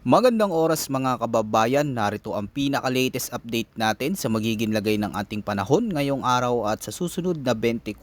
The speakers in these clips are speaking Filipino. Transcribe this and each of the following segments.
Magandang oras mga kababayan, narito ang pinaka-latest update natin sa magiging lagay ng ating panahon ngayong araw at sa susunod na 24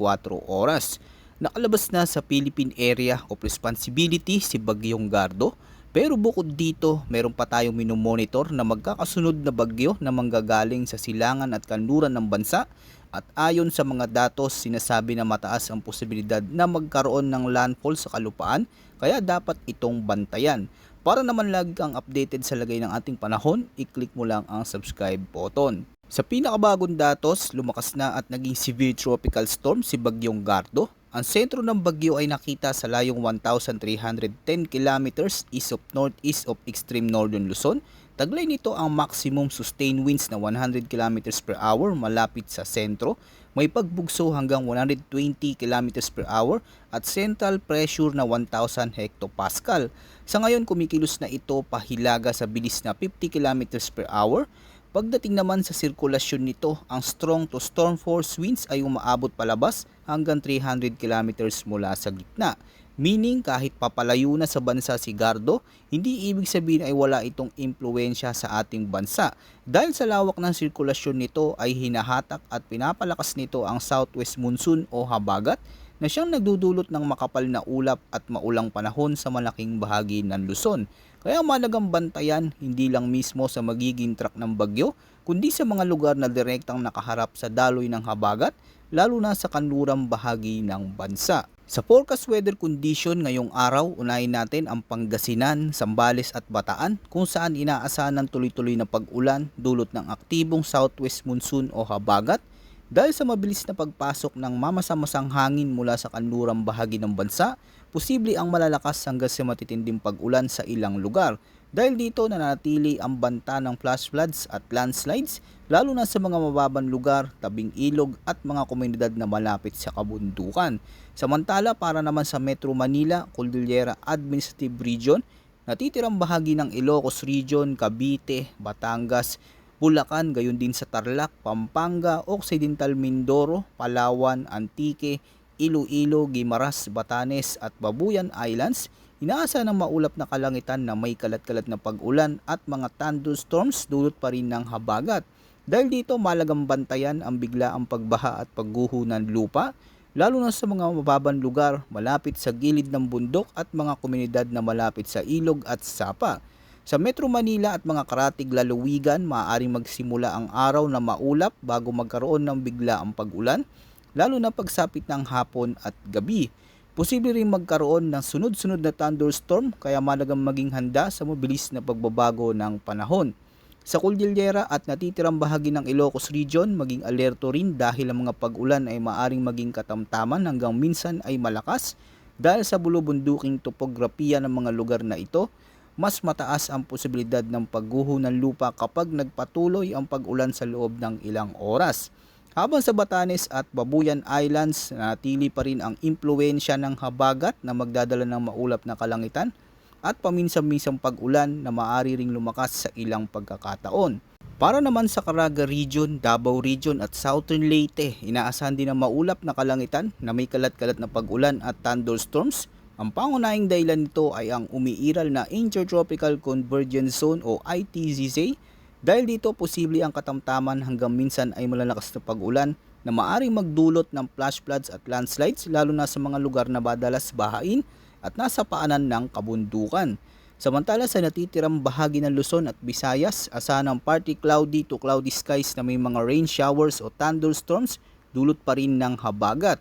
oras. Nakalabas na sa Philippine Area of Responsibility si Bagyong Gardo, pero bukod dito meron pa tayong minomonitor na magkakasunod na bagyo na manggagaling sa silangan at kanluran ng bansa at ayon sa mga datos sinasabi na mataas ang posibilidad na magkaroon ng landfall sa kalupaan kaya dapat itong bantayan. Para naman lagi kang updated sa lagay ng ating panahon, i-click mo lang ang subscribe button. Sa pinakabagong datos, lumakas na at naging severe tropical storm si Bagyong Gardo. Ang sentro ng bagyo ay nakita sa layong 1,310 kilometers east of northeast of extreme northern Luzon. Taglay nito ang maximum sustained winds na 100 kilometers per hour malapit sa sentro. May pagbugso hanggang 120 kilometers per hour at central pressure na 1,000 hectopascal. Sa ngayon, kumikilos na ito pahilaga sa bilis na 50 kilometers per hour. Pagdating naman sa sirkulasyon nito, ang strong to storm force winds ay umaabot palabas hanggang 300 kilometers mula sa gitna. Meaning kahit papalayo na sa bansa si Gardo, hindi ibig sabihin ay wala itong impluensya sa ating bansa. Dahil sa lawak ng sirkulasyon nito ay hinahatak at pinapalakas nito ang southwest monsoon o habagat na siyang nagdudulot ng makapal na ulap at maulang panahon sa malaking bahagi ng Luzon. Kaya mahalagang bantayan hindi lang mismo sa magiging track ng bagyo, kundi sa mga lugar na direktang nakaharap sa daloy ng habagat, lalo na sa kanlurang bahagi ng bansa. Sa forecast weather condition ngayong araw, unahin natin ang Pangasinan, Zambales at Bataan kung saan inaasahan ng tuloy-tuloy na pag-ulan dulot ng aktibong southwest monsoon o habagat. Dahil sa mabilis na pagpasok ng mamasa-masang hangin mula sa kanlurang bahagi ng bansa, posible ang malalakas hanggang sa matitinding pag-ulan sa ilang lugar. Dahil dito nanatili ang banta ng flash floods at landslides, lalo na sa mga mababang lugar, tabing ilog at mga komunidad na malapit sa kabundukan. Samantala para naman sa Metro Manila, Cordillera Administrative Region, natitirang bahagi ng Ilocos Region, Cavite, Batangas, Bulacan, gayon din sa Tarlac, Pampanga, Occidental Mindoro, Palawan, Antique, Iloilo, Guimaras, Batanes at Babuyan Islands, inaasa ng maulap na kalangitan na may kalat-kalat na pag-ulan at mga thunderstorms dulot pa rin ng habagat. Dahil dito malagang bantayan ang biglaang pagbaha at pagguho ng lupa, lalo na sa mga mababang lugar malapit sa gilid ng bundok at mga komunidad na malapit sa ilog at sapa. Sa Metro Manila at mga karatig lalawigan, maaaring magsimula ang araw na maulap bago magkaroon ng biglaang pag-ulan, lalo na pagsapit ng hapon at gabi. Posible rin magkaroon ng sunod-sunod na thunderstorm kaya mahalagang maging handa sa mabilis na pagbabago ng panahon. Sa Cordillera at natitirang bahagi ng Ilocos Region, maging alerto rin dahil ang mga pag-ulan ay maaaring maging katamtaman hanggang minsan ay malakas dahil sa bulubunduking topografiya ng mga lugar na ito. Mas mataas ang posibilidad ng pagguho ng lupa kapag nagpatuloy ang pag-ulan sa loob ng ilang oras. Habang sa Batanes at Babuyan Islands, nanatili pa rin ang impluensya ng habagat na magdadala ng maulap na kalangitan at paminsan-minsang pag-ulan na maaari ring lumakas sa ilang pagkakataon. Para naman sa Caraga Region, Davao Region at Southern Leyte, inaasahan din ang maulap na kalangitan na may kalat-kalat na pag-ulan at thunderstorms. Ang pangunahing dahilan nito ay ang umiiral na Intertropical Convergence Zone o ITZZ. Dahil dito posible ang katamtaman hanggang minsan ay malalakas na pag-ulan na maaaring magdulot ng flash floods at landslides lalo na sa mga lugar na madalas bahain at nasa paanan ng kabundukan. Samantala sa natitirang bahagi ng Luzon at Visayas, asahan ng partly cloudy to cloudy skies na may mga rain showers o thunderstorms dulot pa rin ng habagat.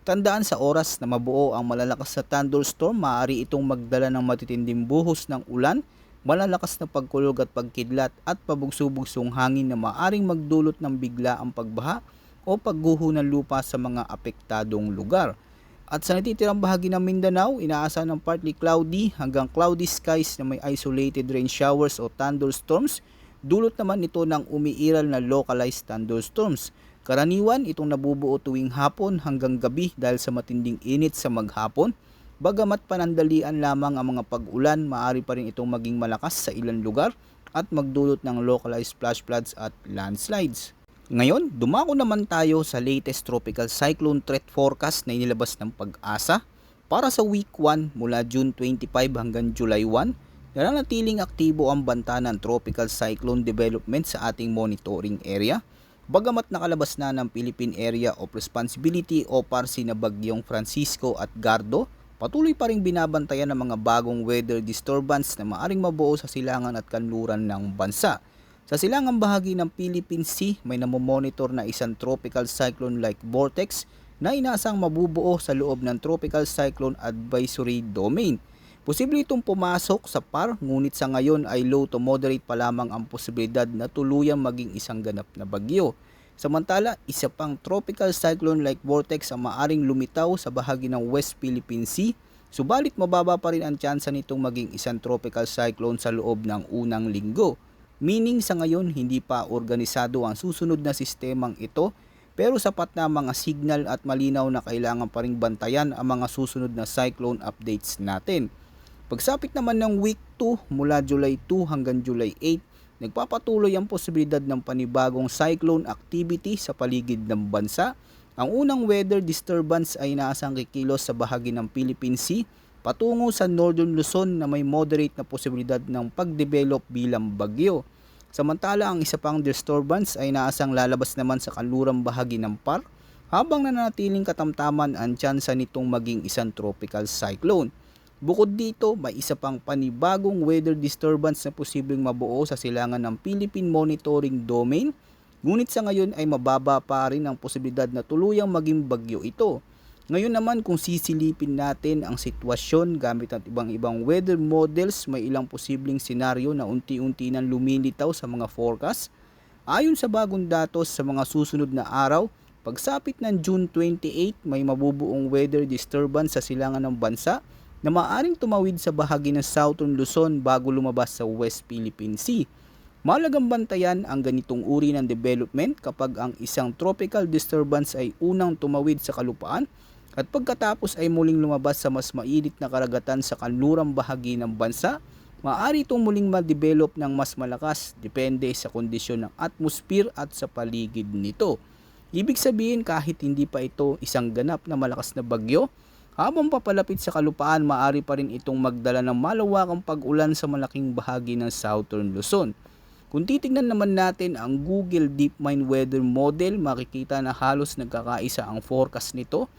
Tandaan sa oras na mabuo ang malalakas na thunderstorm, maaari itong magdala ng matitinding buhos ng ulan, malalakas na pagkulog at pagkidlat at pabugso-bugsong hangin na maaring magdulot ng biglaang pagbaha o pagguho ng lupa sa mga apektadong lugar. At sa natitirang bahagi ng Mindanao, inaasahan ng partly cloudy hanggang cloudy skies na may isolated rain showers o thunderstorms, dulot naman ito ng umiiral na localized thunderstorms. Karaniwan itong nabubuo tuwing hapon hanggang gabi dahil sa matinding init sa maghapon. Bagamat panandalian lamang ang mga pag-ulan, maaari pa rin itong maging malakas sa ilang lugar at magdulot ng localized flash floods at landslides. Ngayon, dumako naman tayo sa latest tropical cyclone threat forecast na inilabas ng Pag-asa para sa week 1 mula June 25 hanggang July 1. nananatiling aktibo ang banta ng tropical cyclone development sa ating monitoring area. Bagamat nakalabas na ng Philippine Area of Responsibility o PARSI na bagyong Francisco at Gardo, patuloy pa ring binabantayan ng mga bagong weather disturbance na maaring mabuo sa silangan at kanluran ng bansa. Sa silangang bahagi ng Philippine Sea, may namomonitor na isang tropical cyclone-like vortex na inaasang mabubuo sa loob ng Tropical Cyclone Advisory Domain. Posible itong pumasok sa PAR, ngunit sa ngayon ay low to moderate pa lamang ang posibilidad na tuluyang maging isang ganap na bagyo. Samantala, isa pang tropical cyclone-like vortex ang maaring lumitaw sa bahagi ng West Philippine Sea, subalit mababa pa rin ang tsansa nitong maging isang tropical cyclone sa loob ng unang linggo. Meaning sa ngayon hindi pa organisado ang susunod na sistemang ito, pero sapat na mga signal at malinaw na kailangan pa ring bantayan ang mga susunod na cyclone updates natin. Pagsapit naman ng week 2 mula July 2 hanggang July 8, nagpapatuloy ang posibilidad ng panibagong cyclone activity sa paligid ng bansa. Ang unang weather disturbance ay inaasang kikilos sa bahagi ng Philippine Sea patungo sa Northern Luzon na may moderate na posibilidad ng pagdevelop bilang bagyo. Samantala, ang isa pang disturbance ay inaasang lalabas naman sa kanlurang bahagi ng PAR habang nananatiling katamtaman ang tsansa nitong maging isang tropical cyclone. Bukod dito, may isa pang panibagong weather disturbance na posibleng mabuo sa silangan ng Philippine Monitoring Domain, ngunit sa ngayon ay mababa pa rin ang posibilidad na tuluyang maging bagyo ito. Ngayon naman kung sisilipin natin ang sitwasyon gamit ang ibang weather models, may ilang posibleng senaryo na unti-unti nang lumilitaw sa mga forecast. Ayon sa bagong datos sa mga susunod na araw, pagsapit ng June 28 may mabubuong weather disturbance sa silangan ng bansa na maaaring tumawid sa bahagi ng Southern Luzon bago lumabas sa West Philippine Sea. Mahalagang bantayan ang ganitong uri ng development kapag ang isang tropical disturbance ay unang tumawid sa kalupaan at pagkatapos ay muling lumabas sa mas mainit na karagatan sa kanlurang bahagi ng bansa. Maaari itong muling ma-develop ng mas malakas depende sa kondisyon ng atmosphere at sa paligid nito. Ibig sabihin kahit hindi pa ito isang ganap na malakas na bagyo, habang papalapit sa kalupaan maaari pa rin itong magdala ng malawakang pag-ulan sa malaking bahagi ng Southern Luzon. Kung titignan naman natin ang Google DeepMind Weather Model, makikita na halos nagkakaisa ang forecast nito.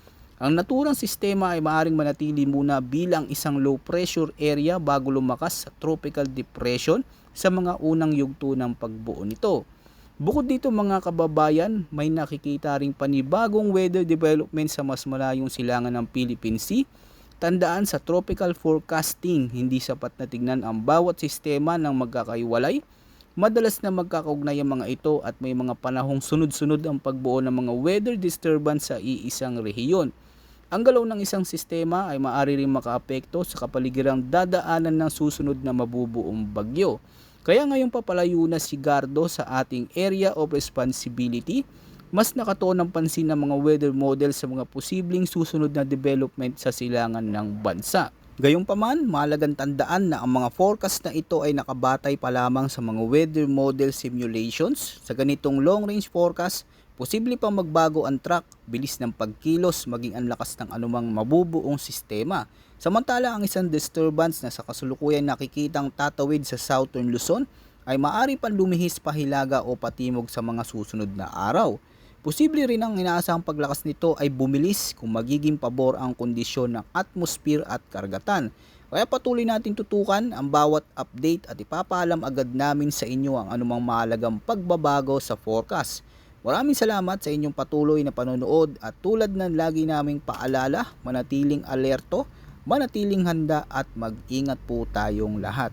Ang naturang sistema ay maaaring manatili muna bilang isang low pressure area bago lumakas sa tropical depression sa mga unang yugto ng pagbuo nito. Bukod dito mga kababayan, may nakikita ring panibagong weather development sa mas malayong silangan ng Philippine Sea. Tandaan sa tropical forecasting, hindi sapat na tignan ang bawat sistema ng magkakaiwalay. Madalas na magkakaugnay ang mga ito at may mga panahong sunod-sunod ang pagbuo ng mga weather disturbance sa iisang rehiyon. Ang galaw ng isang sistema ay maaari ring makaapekto sa kapaligirang dadaanan ng susunod na mabubuong bagyo. Kaya ngayon papalayo na si Gardo sa ating area of responsibility, mas nakatuon ang pansin ng mga weather model sa mga posibleng susunod na development sa silangan ng bansa. Gayunpaman, mahalagang tandaan na ang mga forecast na ito ay nakabatay pa lamang sa mga weather model simulations. Sa ganitong long range forecast, posible pang magbago ang track, bilis ng pagkilos, maging ang lakas ng anumang mabubuong sistema. Samantala, ang isang disturbance na sa kasalukuyan nakikitang tatawid sa Southern Luzon ay maaari pang lumihis pahilaga o patimog sa mga susunod na araw. Posible rin ang inaasahang paglakas nito ay bumilis kung magiging pabor ang kondisyon ng atmosphere at karagatan. Kaya patuloy natin tutukan ang bawat update at ipapaalam agad namin sa inyo ang anumang mahalagang pagbabago sa forecast. Maraming salamat sa inyong patuloy na panonood at tulad ng lagi naming paalala, manatiling alerto, manatiling handa at mag-ingat po tayong lahat.